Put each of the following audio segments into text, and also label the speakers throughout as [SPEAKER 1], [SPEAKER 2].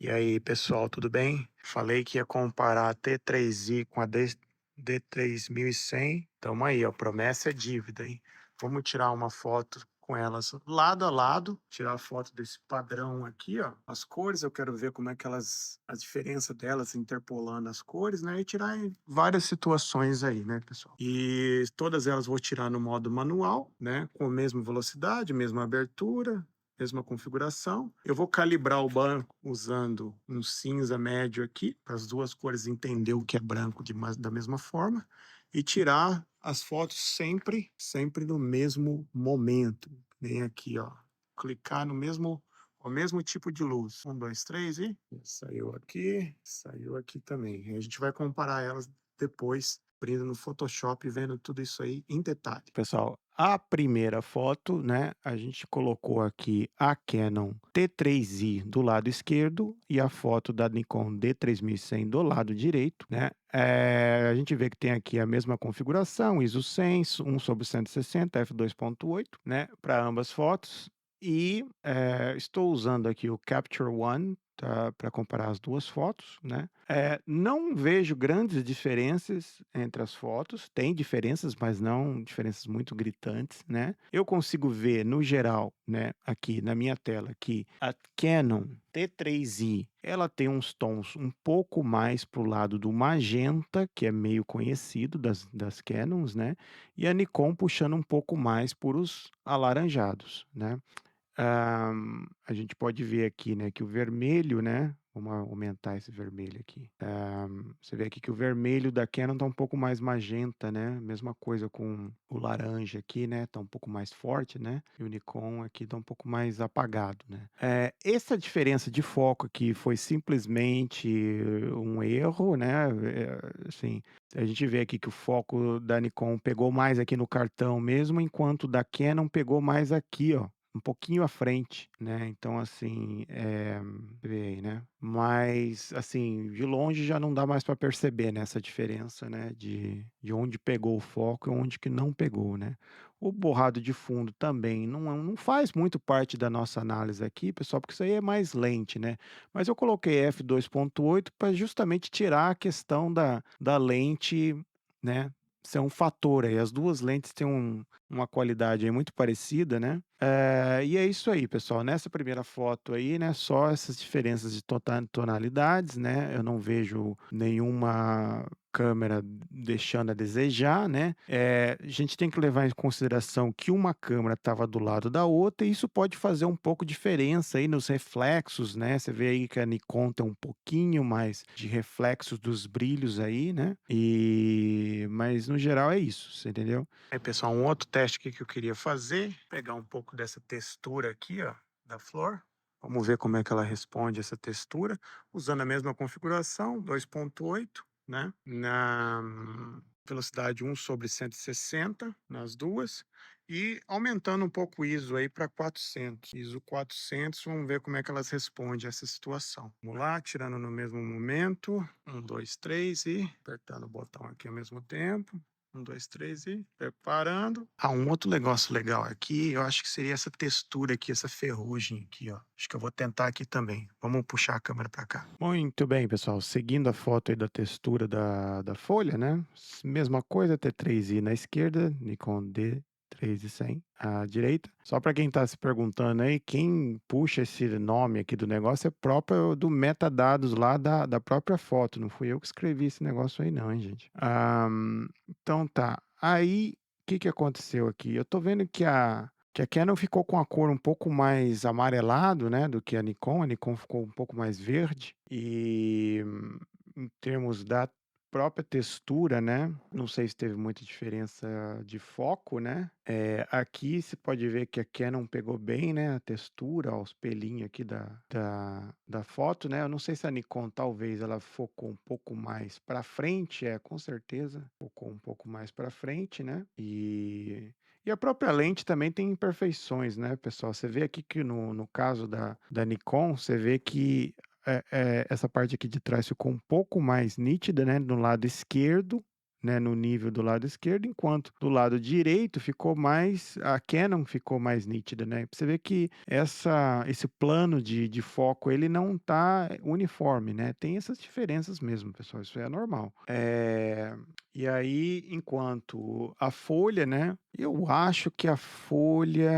[SPEAKER 1] E aí, pessoal, tudo bem? Falei que ia comparar a T3i com a D3100. Tamo aí, ó. Promessa é dívida, hein? Vamos tirar uma foto com elas lado a lado, tirar a foto desse padrão aqui, ó. As cores, eu quero ver como é que elas, a diferença delas interpolando as cores, né? E tirar em várias situações aí, né, pessoal? E todas elas vou tirar no modo manual, né? Com a mesma velocidade, mesma abertura, mesma configuração. Eu vou calibrar o banco usando um cinza médio aqui, para as duas cores entender o que é branco da mesma forma, e tirar as fotos sempre no mesmo momento. Vem aqui, ó, clicar no mesmo, o mesmo tipo de luz. Um, dois, três e saiu aqui também. E a gente vai comparar elas depois, abrindo no Photoshop e vendo tudo isso aí em detalhe. Pessoal, a primeira foto, né, a gente colocou aqui a Canon T3i do lado esquerdo e a foto da Nikon D3100 do lado direito, né? A gente vê que tem aqui a mesma configuração, ISO 100, 1/160, f2.8, né, para ambas fotos. E estou usando aqui o Capture One para comparar as duas fotos, né? Não vejo grandes diferenças entre as fotos, tem diferenças, mas não diferenças muito gritantes, né? Eu consigo ver, no geral, né, aqui na minha tela, que a Canon T3i, ela tem uns tons um pouco mais pro lado do magenta, que é meio conhecido das Canons, né? E a Nikon puxando um pouco mais por os alaranjados, né? A gente pode ver aqui, né, que o vermelho, né, vamos aumentar esse vermelho aqui. Você vê aqui que o vermelho da Canon tá um pouco mais magenta, né? Mesma coisa com o laranja aqui, né? Tá um pouco mais forte, né? E o Nikon aqui tá um pouco mais apagado, né? Essa diferença de foco aqui foi simplesmente um erro, né? Assim, a gente vê aqui que o foco da Nikon pegou mais aqui no cartão mesmo, enquanto o da Canon pegou mais aqui, ó, um pouquinho à frente, né? Então, assim, vê aí, né? Mas, assim, de longe já não dá mais para perceber, né, essa diferença, né, de onde pegou o foco e onde que não pegou, né? O borrado de fundo também não faz muito parte da nossa análise aqui, pessoal, porque isso aí é mais lente, né? Mas eu coloquei f2.8 para justamente tirar a questão da lente, né? Ser um fator aí. As duas lentes têm uma qualidade aí muito parecida, né? E é isso aí, pessoal. Nessa primeira foto aí, né, só essas diferenças de tonalidades, né? Eu não vejo nenhuma câmera deixando a desejar, né? A gente tem que levar em consideração que uma câmera estava do lado da outra e isso pode fazer um pouco diferença aí nos reflexos, né? Você vê aí que a Nikon tem um pouquinho mais de reflexos dos brilhos aí, né? Mas no geral é isso, você entendeu? Aí, pessoal, um outro teste aqui que eu queria fazer, pegar um pouco dessa textura aqui, ó, da flor. Vamos ver como é que ela responde essa textura, usando a mesma configuração, 2.8, né? Na velocidade 1/160 nas duas e aumentando um pouco o ISO aí para 400. ISO 400, vamos ver como é que elas respondem a essa situação. Vamos lá, tirando no mesmo momento. 1, 2, 3 e apertando o botão aqui ao mesmo tempo. 1, 2, 3 e preparando. Um outro negócio legal aqui, eu acho que seria essa textura aqui, essa ferrugem aqui, ó. Acho que eu vou tentar aqui também. Vamos puxar a câmera para cá. Muito bem, pessoal. Seguindo a foto aí da textura da folha, né? Mesma coisa, T3i na esquerda, Nikon D3100 à direita. Só para quem está se perguntando aí, quem puxa esse nome aqui do negócio é próprio do metadados lá da própria foto. Não fui eu que escrevi esse negócio aí, não, hein, gente? Então tá. Aí, o que que aconteceu aqui? Eu tô vendo que a Canon ficou com a cor um pouco mais amarelado, né, do que a Nikon ficou um pouco mais verde. E em termos da própria textura, né, não sei se teve muita diferença de foco, né. Aqui você pode ver que a Canon pegou bem, né, a textura, ó, os pelinhos aqui da foto, né. Eu não sei se a Nikon talvez ela focou um pouco mais para frente, com certeza, focou um pouco mais para frente, né. E a própria lente também tem imperfeições, né, pessoal? Você vê aqui que no caso da Nikon, você vê que essa parte aqui de trás ficou um pouco mais nítida, né, no lado esquerdo,
[SPEAKER 2] né, no nível do lado esquerdo, enquanto do lado direito ficou mais a Canon ficou mais nítida, né. Pra você ver que esse plano de foco, ele não tá uniforme, né, tem essas diferenças mesmo, pessoal, isso é normal. E aí, enquanto a folha, né, eu acho que a folha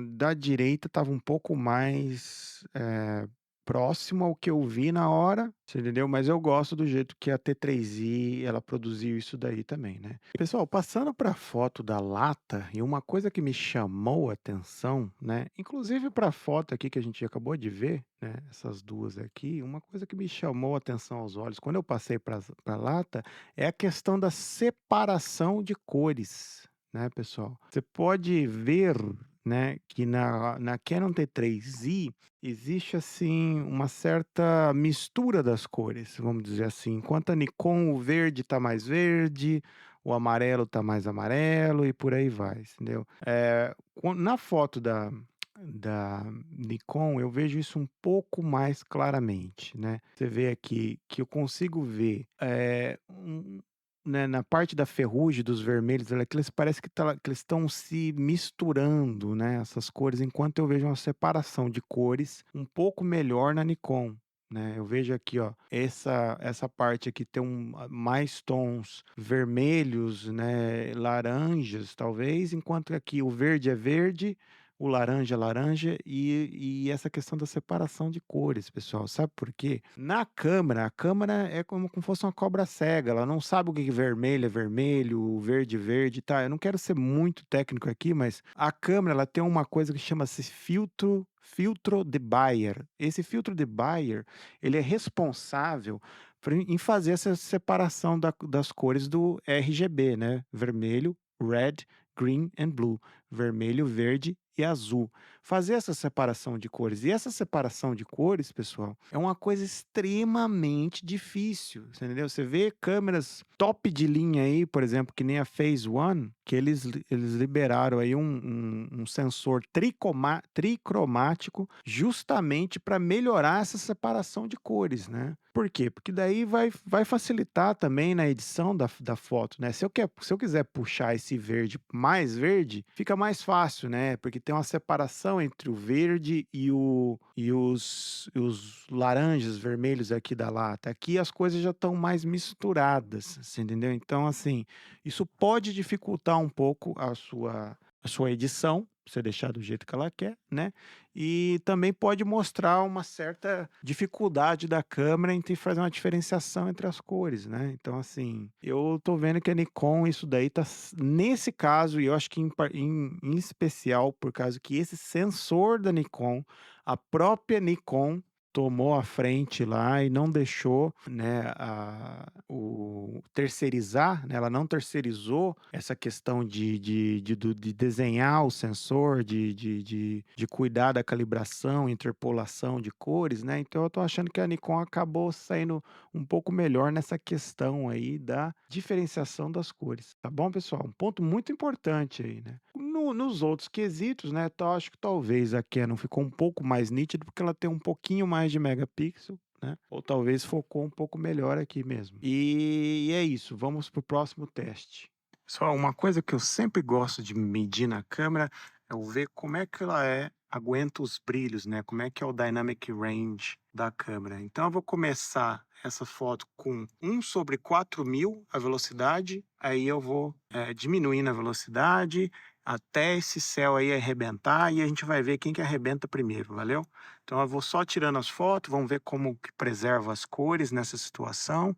[SPEAKER 2] da direita estava um pouco mais, próximo ao que eu vi na hora, você entendeu? Mas eu gosto do jeito que a T3i ela produziu isso daí também, né. Pessoal, passando para a foto da lata, e uma coisa que me chamou a atenção, né, inclusive para a foto aqui que a gente acabou de ver, né, essas 2 aqui, uma coisa que me chamou a atenção aos olhos quando eu passei para a lata, é a questão da separação de cores, né, pessoal. Você pode ver, né, que na Canon T3i existe, assim, uma certa mistura das cores, vamos dizer assim. Enquanto a Nikon, o verde está mais verde, o amarelo está mais amarelo e por aí vai, entendeu. Na foto da Nikon, eu vejo isso um pouco mais claramente, né. Você vê aqui que eu consigo ver, né, na parte da ferrugem dos vermelhos ali, que eles parece que eles estão se misturando, né, essas cores, enquanto eu vejo uma separação de cores um pouco melhor na Nikon, né. Eu vejo aqui, ó, essa parte aqui tem mais tons vermelhos, né, laranjas talvez, enquanto aqui o verde é verde, o laranja é laranja e essa questão da separação de cores, pessoal, sabe por quê? Na câmera, a câmera é como fosse uma cobra cega, ela não sabe o que que vermelho é vermelho, verde é verde, tá? Eu não quero ser muito técnico aqui, mas a câmera ela tem uma coisa que chama-se filtro de Bayer. Esse filtro de Bayer, ele é responsável em fazer essa separação das cores do RGB, né? Vermelho, red, green and blue. Vermelho, verde e azul. Fazer essa separação de cores. E essa separação de cores, pessoal, é uma coisa extremamente difícil, você entendeu? Você vê câmeras top de linha aí, por exemplo, que nem a Phase One, que eles liberaram aí um sensor tricromático justamente para melhorar essa separação de cores, né? Por quê? Porque daí vai facilitar também na edição da foto, né? Se eu quiser puxar esse verde mais verde, fica mais fácil, né? Porque tem uma separação entre o verde e os laranjas, vermelhos aqui da lata. Aqui as coisas já estão mais misturadas, você entendeu? Então, assim, isso pode dificultar um pouco a sua edição, você deixar do jeito que ela quer, né? E também pode mostrar uma certa dificuldade da câmera em ter fazer uma diferenciação entre as cores, né. Então, assim, eu tô vendo que a Nikon isso daí nesse caso, e eu acho que em especial por causa que esse sensor da Nikon, a própria Nikon tomou a frente lá e não deixou, né, o terceirizar, né, ela não terceirizou essa questão de desenhar o sensor, de cuidar da calibração, interpolação de cores, né, então eu tô achando que a Nikon acabou saindo um pouco melhor nessa questão aí da diferenciação das cores, tá bom, pessoal? Um ponto muito importante aí, né. Nos outros quesitos, né, acho que talvez a Canon ficou um pouco mais nítida, porque ela tem um pouquinho mais de megapixel, né, ou talvez focou um pouco melhor aqui mesmo. E é isso, vamos para o próximo teste.
[SPEAKER 1] Só uma coisa que eu sempre gosto de medir na câmera é eu ver como é que ela aguenta os brilhos, né? Como é que é o dynamic range da câmera. Então eu vou começar essa foto com 1/4000 a velocidade, aí eu vou diminuindo a velocidade até esse céu aí arrebentar e a gente vai ver quem que arrebenta primeiro, valeu? Então eu vou só tirando as fotos, vamos ver como que preserva as cores nessa situação.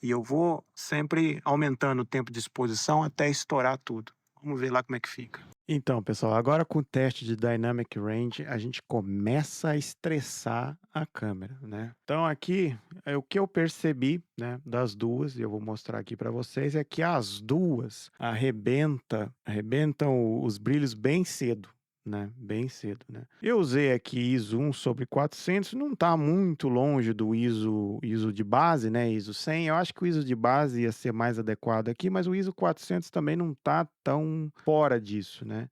[SPEAKER 1] E eu vou sempre aumentando o tempo de exposição até estourar tudo. Vamos ver lá como é que fica.
[SPEAKER 2] Então, pessoal, agora com o teste de Dynamic Range, a gente começa a estressar a câmera, né? Então aqui, o que eu percebi, né, das duas, e eu vou mostrar aqui para vocês, é que as duas arrebentam os brilhos bem cedo, né? Bem cedo, né? Eu usei aqui ISO 1/400, não está muito longe do ISO de base, né? ISO 100. Eu acho que o ISO de base ia ser mais adequado aqui, mas o ISO 400 também não está tão fora disso, né?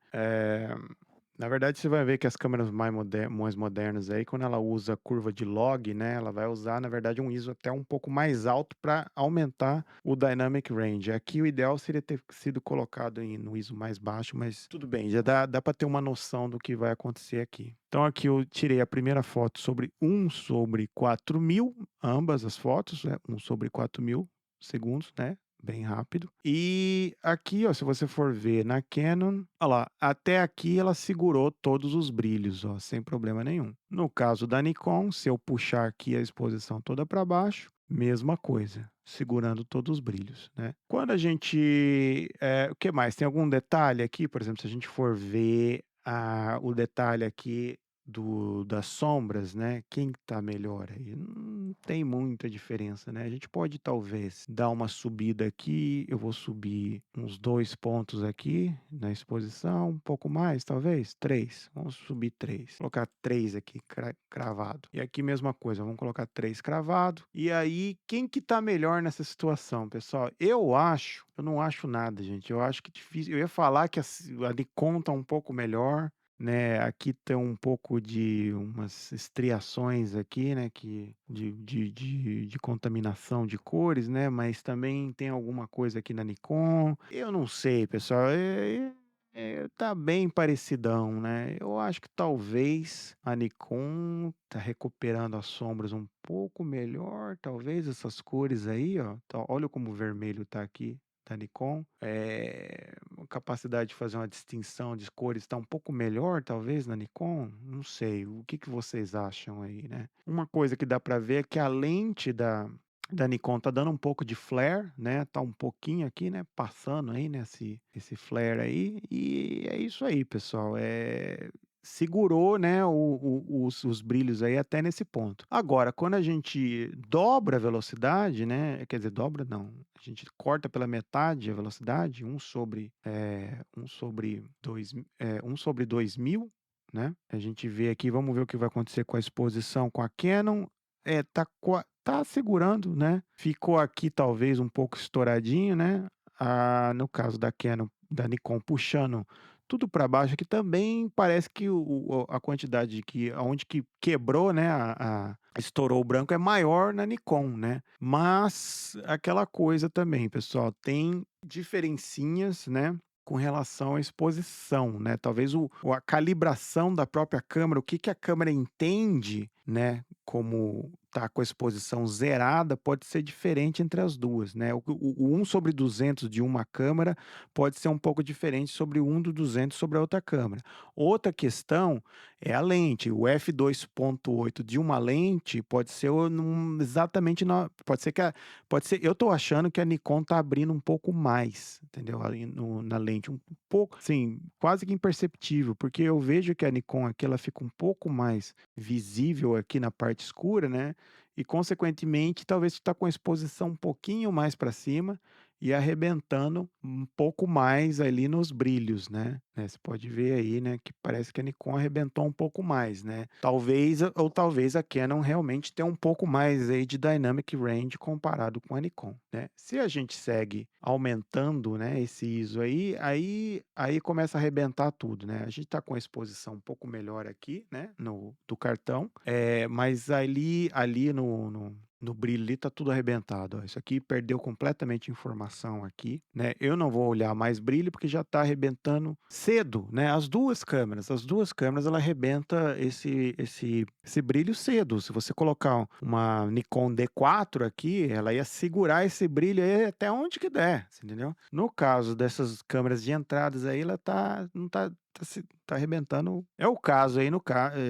[SPEAKER 2] Na verdade, você vai ver que as câmeras mais modernas aí, quando ela usa a curva de log, né, ela vai usar, na verdade, um ISO até um pouco mais alto para aumentar o dynamic range. Aqui o ideal seria ter sido colocado no ISO mais baixo, mas tudo bem, já dá para ter uma noção do que vai acontecer aqui. Então aqui eu tirei a primeira foto sobre 1/4000, ambas as fotos, né, 1/4000 segundos, né? Bem rápido. E aqui, ó, se você for ver na Canon, olha lá, até aqui ela segurou todos os brilhos, ó, sem problema nenhum. No caso da Nikon, se eu puxar aqui a exposição toda para baixo, mesma coisa, segurando todos os brilhos, né? Quando a gente, o que mais? Tem algum detalhe aqui, por exemplo, se a gente for ver o detalhe aqui das sombras, né, quem tá melhor aí? Não tem muita diferença, né, a gente pode talvez dar uma subida aqui, eu vou subir uns 2 pontos aqui na exposição, um pouco mais talvez, 3, vamos subir 3, colocar 3 aqui cravado. E aqui mesma coisa, vamos colocar 3 cravado. E aí, quem que tá melhor nessa situação, pessoal? Eu não acho nada, gente, eu acho que difícil, eu ia falar que a Nikon tá um pouco melhor, né, aqui tem um pouco de umas estriações aqui, né, que de contaminação de cores, né, mas também tem alguma coisa aqui na Nikon. Eu não sei, pessoal, tá bem parecidão, né. Eu acho que talvez a Nikon tá recuperando as sombras um pouco melhor, talvez essas cores aí, ó, olha como o vermelho tá aqui da Nikon. A capacidade de fazer uma distinção de cores está um pouco melhor, talvez, na Nikon? Não sei. O que que vocês acham aí, né? Uma coisa que dá para ver é que a lente da Nikon tá dando um pouco de flare, né? Tá um pouquinho aqui, né? Passando aí, né? Esse flare aí. E é isso aí, pessoal. Segurou, né, os brilhos aí até nesse ponto. Agora, quando a gente dobra a velocidade, né, quer dizer, dobra não, a gente corta pela metade a velocidade, 1/2000, né, a gente vê aqui, vamos ver o que vai acontecer com a exposição com a Canon, tá segurando, né, ficou aqui talvez um pouco estouradinho, né, no caso da Canon, da Nikon puxando tudo para baixo aqui também parece que a quantidade aonde que quebrou, né, estourou o branco é maior na Nikon, né. Mas aquela coisa também, pessoal, tem diferencinhas, né, com relação à exposição, né. Talvez a calibração da própria câmera, o que que a câmera entende, né, como tá com a exposição zerada, pode ser diferente entre as duas, né. O 1/200 de uma câmera pode ser um pouco diferente sobre o 1 do 200 sobre a outra câmera. Outra questão é a lente, o f2.8 de uma lente pode ser exatamente pode ser, eu estou achando que a Nikon está abrindo um pouco mais, entendeu, ali na lente, um pouco, sim, quase que imperceptível, porque eu vejo que a Nikon aqui ela fica um pouco mais visível aqui na parte escura, né, e consequentemente talvez está com a exposição um pouquinho mais para cima, e arrebentando um pouco mais ali nos brilhos, né. Você pode ver aí, né, que parece que a Nikon arrebentou um pouco mais, né. Talvez a Canon realmente tenha um pouco mais aí de dynamic range comparado com a Nikon, né. Se a gente segue aumentando, né, esse ISO aí começa a arrebentar tudo, né. A gente tá com a exposição um pouco melhor aqui, né, do cartão, mas ali no brilho ali tá tudo arrebentado, ó. Isso aqui perdeu completamente informação aqui, né. Eu não vou olhar mais brilho, porque já tá arrebentando cedo, né. As duas câmeras ela arrebenta esse brilho cedo. Se você colocar uma Nikon D4 aqui, ela ia segurar esse brilho aí até onde que der, você entendeu. No caso dessas câmeras de entradas aí, ela não tá arrebentando. É o caso aí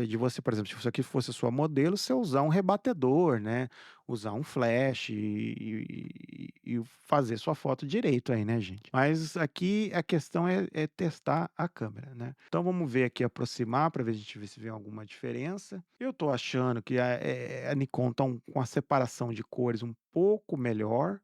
[SPEAKER 2] de você, por exemplo, se isso aqui fosse a sua modelo, você usar um rebatedor, né, usar um flash e fazer sua foto direito aí, né, gente. Mas aqui a questão é testar a câmera, né. Então vamos ver aqui, aproximar para ver a gente ver se vê alguma diferença. Eu tô achando que a Nikon tá com a separação de cores um pouco melhor,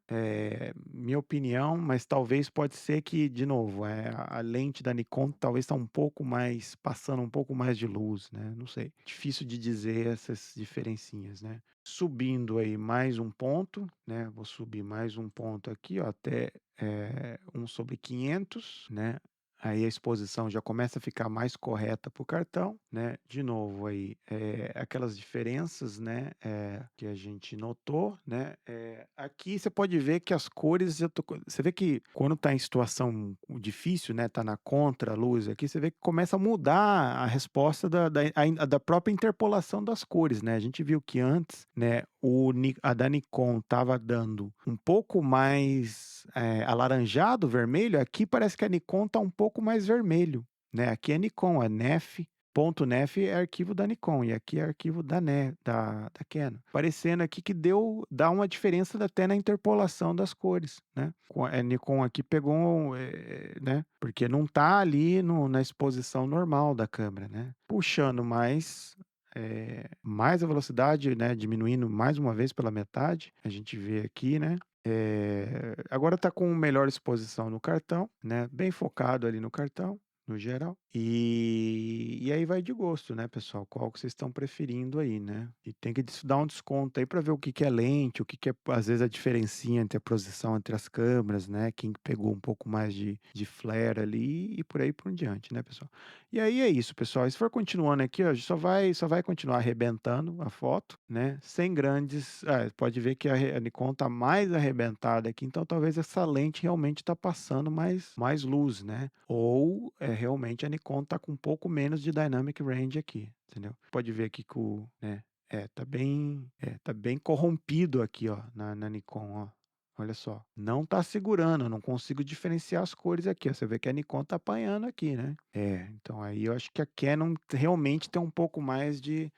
[SPEAKER 2] minha opinião, mas talvez pode ser que, de novo, a lente da Nikon talvez tá um pouco mais passando um pouco mais de luz, né, não sei. Difícil de dizer essas diferencinhas, né. Subindo aí mais um ponto, né, vou subir mais um ponto aqui, ó, até, 1/500, né, Aí a exposição já começa a ficar mais correta para o cartão, né? De novo aí, aquelas diferenças, né, que a gente notou, né? Aqui você pode ver que as cores, você vê que quando está em situação difícil, né, tá na contra-luz aqui, você vê que começa a mudar a resposta da própria interpolação das cores, né? A gente viu que antes, né, a da Nikon estava dando um pouco mais alaranjado, vermelho. Aqui parece que a Nikon está um pouco mais vermelho, né? Aqui é Nikon, é NEF. Ponto .nef é arquivo da Nikon e aqui é arquivo da Canon. Parecendo aqui que dá uma diferença até na interpolação das cores, né? A Nikon aqui pegou, né? Porque não tá ali na exposição normal da câmera, né? Puxando mais a velocidade, né? Diminuindo mais uma vez pela metade. A gente vê aqui, né? Agora está com melhor exposição no cartão, né? Bem focado ali no cartão, no geral. E aí vai de gosto, né, pessoal? Qual que vocês estão preferindo aí, né? E tem que dar um desconto aí para ver o que que é lente, o que que é, às vezes, a diferencinha entre a posição entre as câmeras, né? Quem pegou um pouco mais de flare ali e por aí por diante, né, pessoal? E aí é isso, pessoal. E se for continuando aqui, ó, só vai continuar arrebentando a foto, né? Sem grandes. Pode ver que a Nikon tá mais arrebentada aqui, então talvez essa lente realmente tá passando mais luz, né? Ou realmente a Nikon tá com um pouco menos de dynamic range aqui, entendeu? Pode ver aqui que tá bem corrompido aqui, ó, na Nikon, ó. Olha só, não tá segurando, eu não consigo diferenciar as cores aqui, ó. Você vê que a Nikon tá apanhando aqui, né? Então aí eu acho que a Canon realmente tem um pouco mais de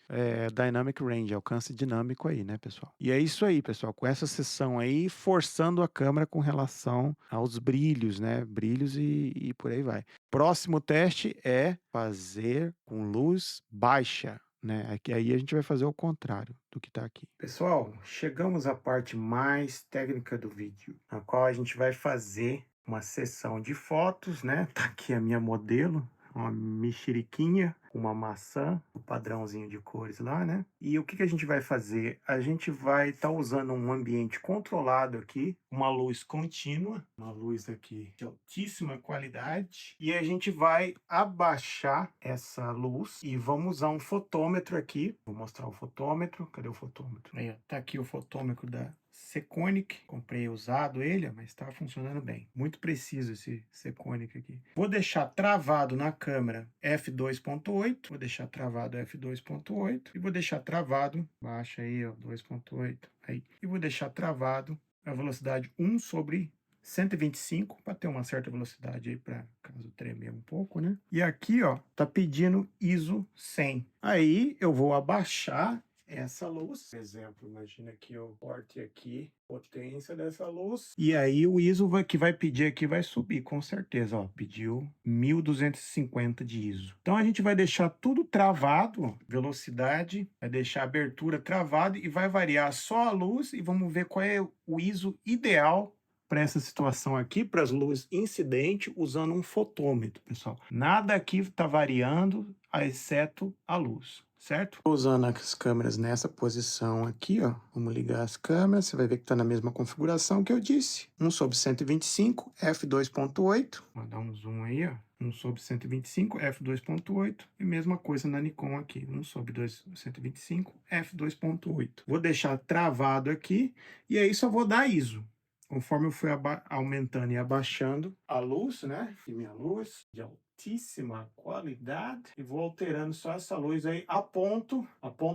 [SPEAKER 2] dynamic range, alcance dinâmico aí, né, pessoal? E é isso aí, pessoal, com essa sessão aí, forçando a câmera com relação aos brilhos, né? Brilhos e por aí vai. Próximo teste é fazer com luz baixa, né? Aí a gente vai fazer o contrário do que está aqui. Pessoal, chegamos à parte mais técnica do vídeo, na qual a gente vai fazer uma sessão de fotos, né? Tá aqui a minha modelo, uma mexeriquinha, uma maçã, o padrãozinho de cores lá, né? E o que que a gente vai fazer? A gente vai estar usando um ambiente controlado aqui, uma luz contínua, uma luz aqui de altíssima qualidade, e a gente vai abaixar essa luz e vamos usar um fotômetro aqui. Vou mostrar o fotômetro. Cadê o fotômetro? Aí, ó, tá aqui o fotômetro da Sekonic, comprei usado ele, mas está funcionando bem. Muito preciso esse Sekonic aqui. Vou deixar travado na câmera f2.8, vou deixar travado f2.8 e vou deixar travado, baixa aí, ó, 2.8, aí. E vou deixar travado a velocidade 1/125 para ter uma certa velocidade aí para caso tremer um pouco, né? E aqui, ó, tá pedindo ISO 100. Aí eu vou abaixar essa luz. Por exemplo, imagina que eu corte aqui a potência dessa luz. E aí o ISO que vai pedir aqui vai subir, com certeza. Ó, pediu 1250 de ISO. Então a gente vai deixar tudo travado, ó, velocidade, vai deixar a abertura travada e vai variar só a luz e vamos ver qual é o ISO ideal para essa situação aqui, para as luzes incidentes, usando um fotômetro, pessoal. Nada aqui está variando, exceto a luz, certo? Tô usando as câmeras nessa posição aqui, ó. Vamos ligar as câmeras, você vai ver que está na mesma configuração que eu disse. 1/125, f2.8. Vou dar um zoom aí, ó. 1/125, f2.8. E mesma coisa na Nikon aqui, 1/125, f2.8. Vou deixar travado aqui e aí só vou dar ISO. Conforme eu fui aumentando e abaixando a luz, né? E minha luz de altíssima qualidade. E vou alterando só essa luz aí a ponto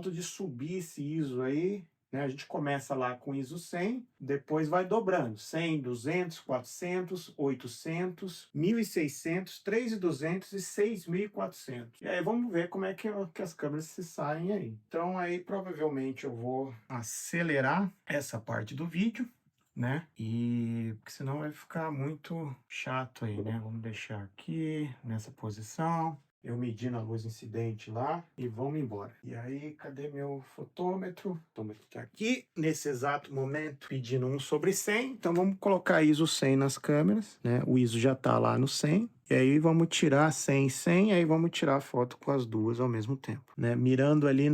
[SPEAKER 2] de subir esse ISO aí, né? A gente começa lá com ISO 100, depois vai dobrando. 100, 200, 400, 800, 1600, 3200 e 6400. E aí vamos ver como é que as câmeras se saem aí. Então aí provavelmente eu vou acelerar essa parte do vídeo, né? E porque senão vai ficar muito chato aí, né? Vamos deixar aqui nessa posição. Eu medindo a luz incidente lá e vamos embora. E aí, cadê meu fotômetro? O fotômetro tá aqui. Nesse exato momento, pedindo 1/100. Então vamos colocar ISO 100 nas câmeras, né? O ISO já tá lá no 100. E aí vamos tirar 100 e 100, aí vamos tirar a foto com as duas ao mesmo tempo, né? Mirando ali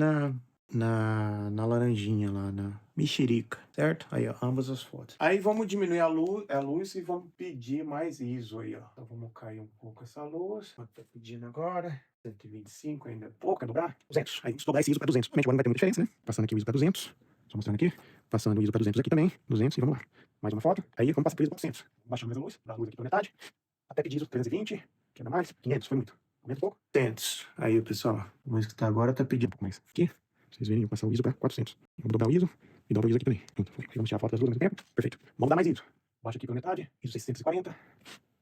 [SPEAKER 2] na laranjinha lá, na mexerica, certo? Aí, ó, ambas as fotos. Aí vamos diminuir a luz e vamos pedir mais ISO aí, ó. Então vamos cair um pouco essa luz. Quanto tá pedindo agora? 125 ainda é pouco, é dobrar? 200. Aí vamos dobrar esse ISO para 200. Realmente agora não vai ter muita diferença, né? Passando aqui o ISO para 200. Só mostrando aqui. Passando o ISO para 200 aqui também. 200 e vamos lá. Mais uma foto. Aí vamos passar por ISO para 400. Baixando mais a luz. Dá a luz aqui pela metade. Até pedir ISO 320. Quer mais? 500, foi muito. Aumenta um pouco. 100. Aí, pessoal, a luz que tá agora tá pedindo um pouco mais. Aqui. Vocês verem, eu vou passar o ISO para 400. Vamos dobrar o ISO e dobrar o ISO aqui também. Pronto. Vamos tirar a foto das duas ao mesmo tempo. Perfeito. Vamos dar mais ISO. Baixa aqui pela metade. ISO 640.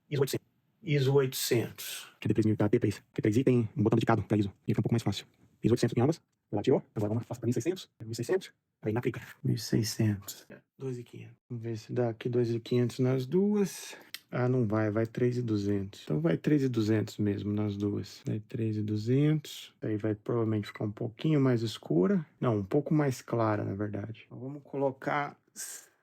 [SPEAKER 2] ISO 800. ISO 800. Que é D3000 P para isso. Porque 3i tem um botão dedicado para ISO. E fica um pouco mais fácil. ISO 800 em ambas. Ela tirou. Agora vamos passar para 1600. 1600. Aí na clica. 1600. 2.500. Vamos ver se dá aqui 2.500 nas duas. Ah, não vai. Vai 3.200. Então vai 3.200 mesmo nas duas. Vai 3.200. Aí vai provavelmente ficar um pouquinho mais escura. Não, um pouco mais clara, na verdade. Então vamos colocar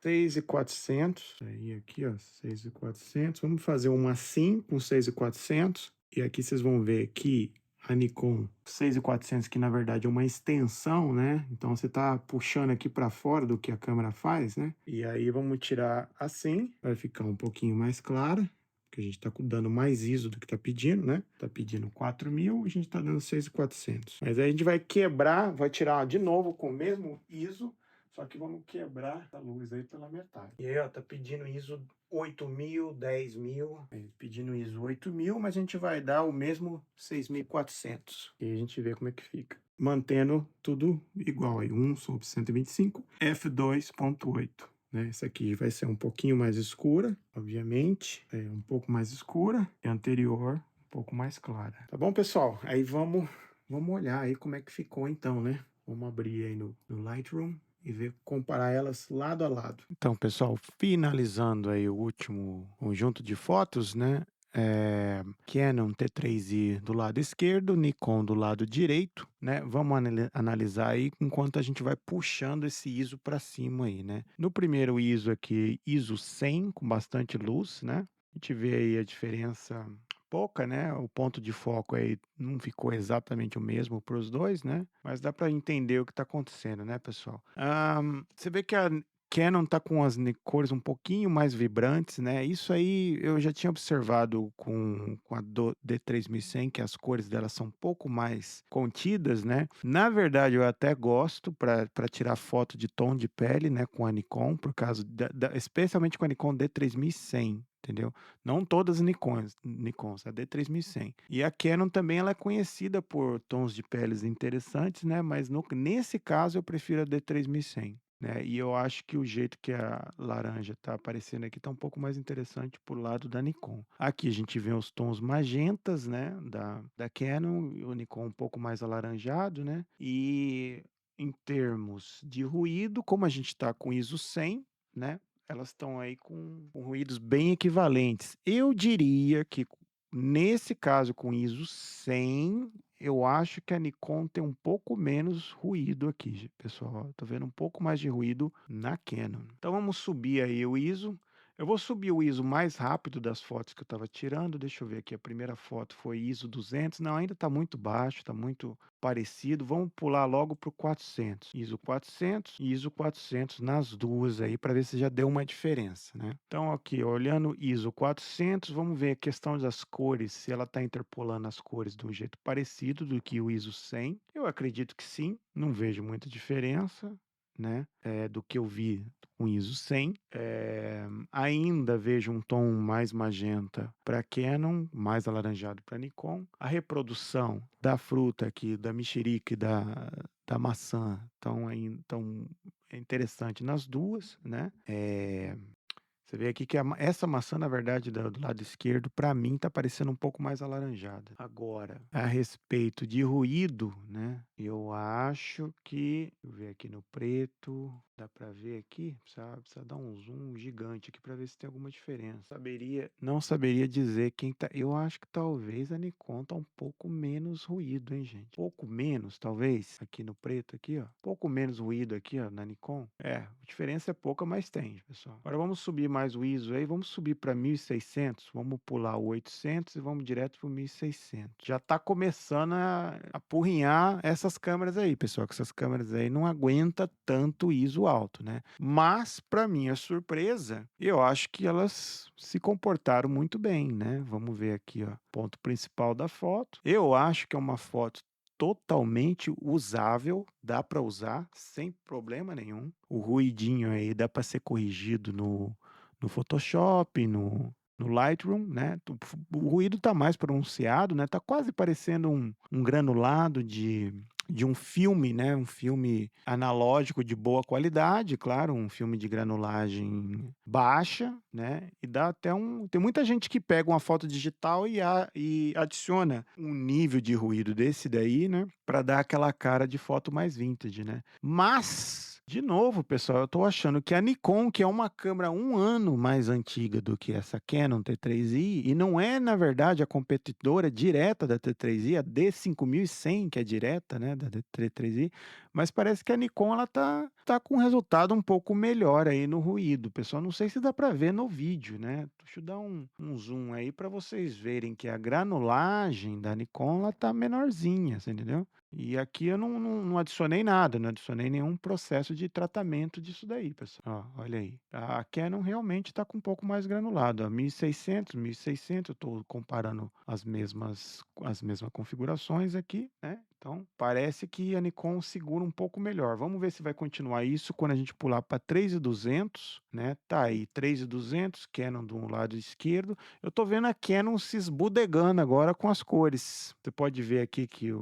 [SPEAKER 2] 6.400. Aí aqui, ó, 6.400. Vamos fazer uma assim com 6.400. E aqui vocês vão ver que a Nikon 6.400, que na verdade é uma extensão, né? Então você tá puxando aqui para fora do que a câmera faz, né? E aí vamos tirar assim, vai ficar um pouquinho mais clara, porque a gente tá dando mais ISO do que tá pedindo, né? Tá pedindo 4.000, a gente tá dando 6.400. Mas aí a gente vai quebrar, vai tirar de novo com o mesmo ISO, só que vamos quebrar a luz aí pela metade. E aí, ó, tá pedindo ISO 8.000, 10.000, pedindo ISO 8.000, mas a gente vai dar o mesmo 6.400. E a gente vê como é que fica. Mantendo tudo igual aí, 1/125, f2.8. Né? Essa aqui vai ser um pouquinho mais escura, obviamente, um pouco mais escura, e a anterior um pouco mais clara. Tá bom, pessoal? Aí vamos olhar aí como é que ficou então, né? Vamos abrir aí no Lightroom e ver, comparar elas lado a lado. Então, pessoal, finalizando aí o último conjunto de fotos, né? Canon T3i do lado esquerdo, Nikon do lado direito, né? Vamos analisar aí enquanto a gente vai puxando esse ISO para cima aí, né? No primeiro ISO aqui, ISO 100 com bastante luz, né? A gente vê aí a diferença pouca, né? O ponto de foco aí não ficou exatamente o mesmo para os dois, né? Mas dá para entender o que está acontecendo, né, pessoal? Você vê que a Canon tá com as cores um pouquinho mais vibrantes, né? Isso aí eu já tinha observado com a D3100, que as cores delas são um pouco mais contidas, né? Na verdade, eu até gosto para tirar foto de tom de pele, né? Com a Nikon, por causa especialmente com a Nikon D3100. Entendeu? Não todas as Nikons, a D3100. E a Canon também ela é conhecida por tons de peles interessantes, né? Mas nesse caso eu prefiro a D3100. Né? E eu acho que o jeito que a laranja está aparecendo aqui está um pouco mais interessante pro lado da Nikon. Aqui a gente vê os tons magentas, né, da Canon, e o Nikon um pouco mais alaranjado, né? E em termos de ruído, como a gente está com ISO 100, né? Elas estão aí com ruídos bem equivalentes. Eu diria que nesse caso com ISO 100, eu acho que a Nikon tem um pouco menos ruído aqui, pessoal. Tô vendo um pouco mais de ruído na Canon. Então vamos subir aí o ISO. Eu vou subir o ISO mais rápido das fotos que eu estava tirando. Deixa eu ver aqui. A primeira foto foi ISO 200. Não, ainda está muito baixo, está muito parecido. Vamos pular logo para o 400. ISO 400 e ISO 400 nas duas aí para ver se já deu uma diferença, né? Então aqui, olhando ISO 400, vamos ver a questão das cores, se ela está interpolando as cores de um jeito parecido do que o ISO 100. Eu acredito que sim, não vejo muita diferença, né? Do que eu vi com ISO 100. Ainda vejo um tom mais magenta para Canon, mais alaranjado para Nikon. A reprodução da fruta aqui, da mexerica e da maçã, tão é interessante nas duas, né? Você vê aqui que essa maçã, na verdade, do lado esquerdo, para mim, tá parecendo um pouco mais alaranjada. Agora, a respeito de ruído, né? Eu acho que... Deixa eu ver aqui no preto. Dá para ver aqui? Precisa dar um zoom gigante aqui para ver se tem alguma diferença. Não saberia dizer quem tá... Eu acho que talvez a Nikon tá um pouco menos ruído, hein, gente? Pouco menos, talvez, aqui no preto, aqui, ó. Pouco menos ruído aqui, ó, na Nikon. A diferença é pouca, mas tem, pessoal. Agora vamos subir mais mais o ISO aí, vamos subir para 1600, vamos pular o 800 e vamos direto para o 1600. Já está começando a apurrinhar essas câmeras aí, pessoal, que essas câmeras aí não aguenta tanto ISO alto, né? Mas, para minha surpresa, eu acho que elas se comportaram muito bem, né? Vamos ver aqui, ó, ponto principal da foto. Eu acho que é uma foto totalmente usável, dá para usar sem problema nenhum. O ruidinho aí dá para ser corrigido no Photoshop, no Lightroom, né? O ruído tá mais pronunciado, né? Tá quase parecendo um granulado de um filme, né? Um filme analógico de boa qualidade, claro, um filme de granulagem baixa, né? E dá até tem muita gente que pega uma foto digital e adiciona um nível de ruído desse daí, né? Para dar aquela cara de foto mais vintage, né? Mas, de novo, pessoal, eu tô achando que a Nikon, que é uma câmera um ano mais antiga do que essa Canon T3i, e não é, na verdade, a competidora direta da T3i, a D5100, que é direta, né, da T3i, mas parece que a Nikon ela tá com um resultado um pouco melhor aí no ruído, pessoal. Não sei se dá para ver no vídeo, né? Deixa eu dar um zoom aí para vocês verem que a granulagem da Nikon ela tá menorzinha, você entendeu? E aqui eu não adicionei nada, não adicionei nenhum processo de tratamento disso daí, pessoal. Ó, olha aí. A Canon realmente está com um pouco mais granulado. A 1600, 1600, eu estou comparando as mesmas configurações aqui, né? Então, parece que a Nikon segura um pouco melhor. Vamos ver se vai continuar isso quando a gente pular para 3200, né? Tá aí, 3200, Canon do lado esquerdo. Eu tô vendo a Canon se esbudegando agora com as cores. Você pode ver aqui que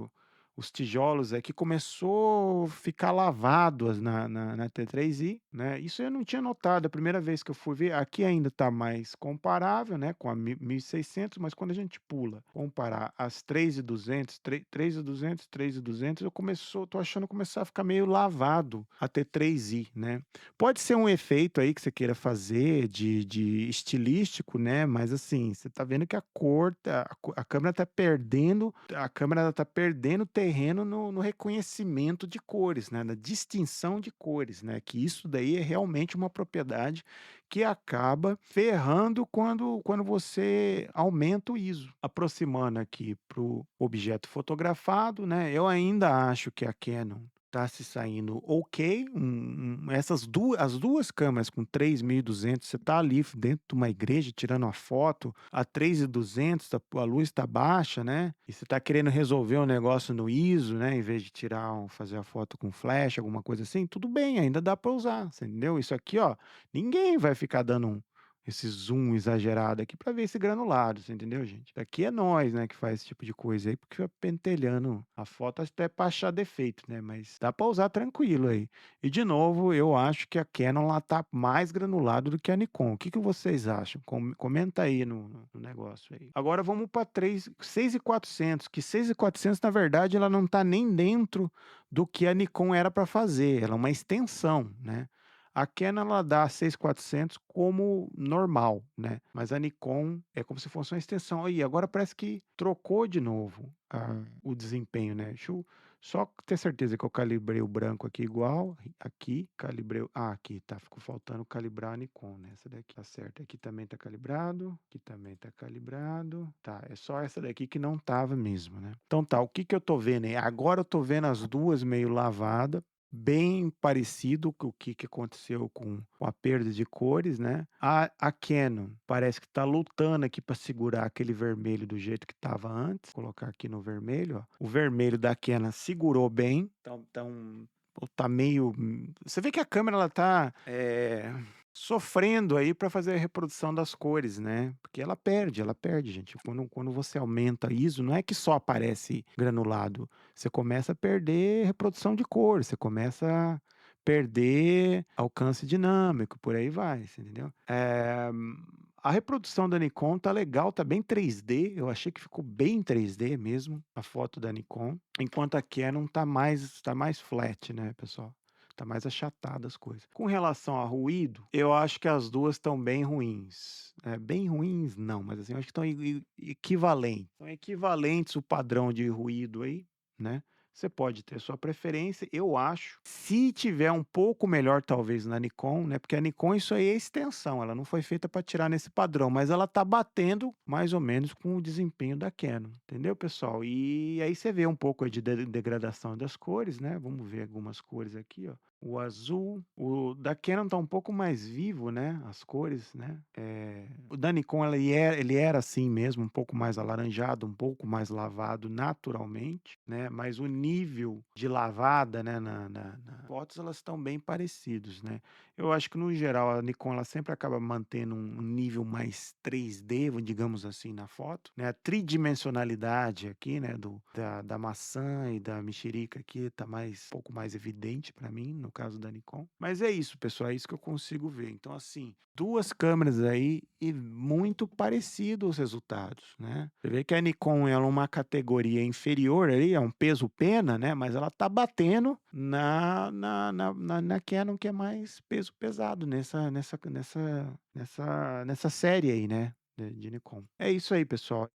[SPEAKER 2] os tijolos aqui começou a ficar lavado na T3i, né? Isso eu não tinha notado, a primeira vez que eu fui ver, aqui ainda está mais comparável, né, com a 1600, mas quando a gente pula, comparar as 3200, 3200, 3200, tô achando começar a ficar meio lavado a T3i, né? Pode ser um efeito aí que você queira fazer de estilístico, né? Mas assim, você tá vendo que a cor, a câmera tá perdendo terreno no reconhecimento de cores, né? Na distinção de cores, né? Que isso daí é realmente uma propriedade que acaba ferrando quando você aumenta o ISO. Aproximando aqui para o objeto fotografado, né? Eu ainda acho que a Canon tá se saindo ok. As duas câmeras com 3.200, você tá ali dentro de uma igreja tirando uma foto, a 3.200, a luz tá baixa, né? E você tá querendo resolver um negócio no ISO, né? Em vez de fazer a foto com flash, alguma coisa assim, tudo bem, ainda dá para usar, você entendeu? Isso aqui, ó, ninguém vai ficar dando esse zoom exagerado aqui para ver esse granulado, você entendeu, gente? Daqui é nós, né, que faz esse tipo de coisa aí, porque fica pentelhando a foto até para achar defeito, né? Mas dá para usar tranquilo aí. E de novo, eu acho que a Canon lá tá mais granulado do que a Nikon. O que que vocês acham? Comenta aí no negócio aí. Agora vamos para 6.400, que 6.400 na verdade ela não tá nem dentro do que a Nikon era para fazer, ela é uma extensão, né? A Canon ela dá 6.400 como normal, né? Mas a Nikon é como se fosse uma extensão. Aí, agora parece que trocou de novo o desempenho, né? Deixa eu só ter certeza que eu calibrei o branco aqui igual. Aqui, calibrei. Aqui, tá. Ficou faltando calibrar a Nikon, né? Essa daqui tá certo. Aqui também tá calibrado. Aqui também tá calibrado. Tá, é só essa daqui que não tava mesmo, né? Então tá, o que que eu tô vendo aí? Agora eu tô vendo as duas meio lavadas, bem parecido com o que aconteceu com a perda de cores, né? A Canon parece que está lutando aqui para segurar aquele vermelho do jeito que estava antes. Vou colocar aqui no vermelho, ó. O vermelho da Canon segurou bem, então tá meio. Você vê que a câmera ela tá sofrendo aí para fazer a reprodução das cores, né? Porque ela perde, gente. Quando você aumenta ISO, não é que só aparece granulado, você começa a perder reprodução de cor, você começa a perder alcance dinâmico, por aí vai, você entendeu? A reprodução da Nikon tá legal, tá bem 3D, eu achei que ficou bem 3D mesmo, a foto da Nikon, enquanto a Canon tá mais flat, né, pessoal? Tá mais achatada as coisas. Com relação a ruído, eu acho que as duas estão bem ruins. Bem ruins, não, mas assim, eu acho que estão equivalentes. São equivalentes o padrão de ruído aí, né? Você pode ter sua preferência, eu acho. Se tiver um pouco melhor, talvez, na Nikon, né? Porque a Nikon, isso aí é extensão, ela não foi feita para tirar nesse padrão, mas ela tá batendo mais ou menos com o desempenho da Canon, entendeu, pessoal? E aí você vê um pouco aí de degradação das cores, né? Vamos ver algumas cores aqui, ó. O azul, o da Canon tá um pouco mais vivo, né? As cores, né? O da Nikon ele era assim mesmo, um pouco mais alaranjado, um pouco mais lavado naturalmente, né? Mas o nível de lavada, né, na fotos elas estão bem parecidos, né? Eu acho que no geral a Nikon ela sempre acaba mantendo um nível mais 3D, digamos assim, na foto, né? A tridimensionalidade aqui, né, da maçã e da mexerica aqui tá um pouco mais evidente para mim, no caso da Nikon. Mas é isso, pessoal, é isso que eu consigo ver. Então, assim, duas câmeras aí e muito parecidos os resultados, né? Você vê que a Nikon ela é uma categoria inferior ali, é um peso pena, né? Mas ela tá batendo na Canon, que é mais peso pesado nessa série aí, né? De Nikon. É isso aí, pessoal.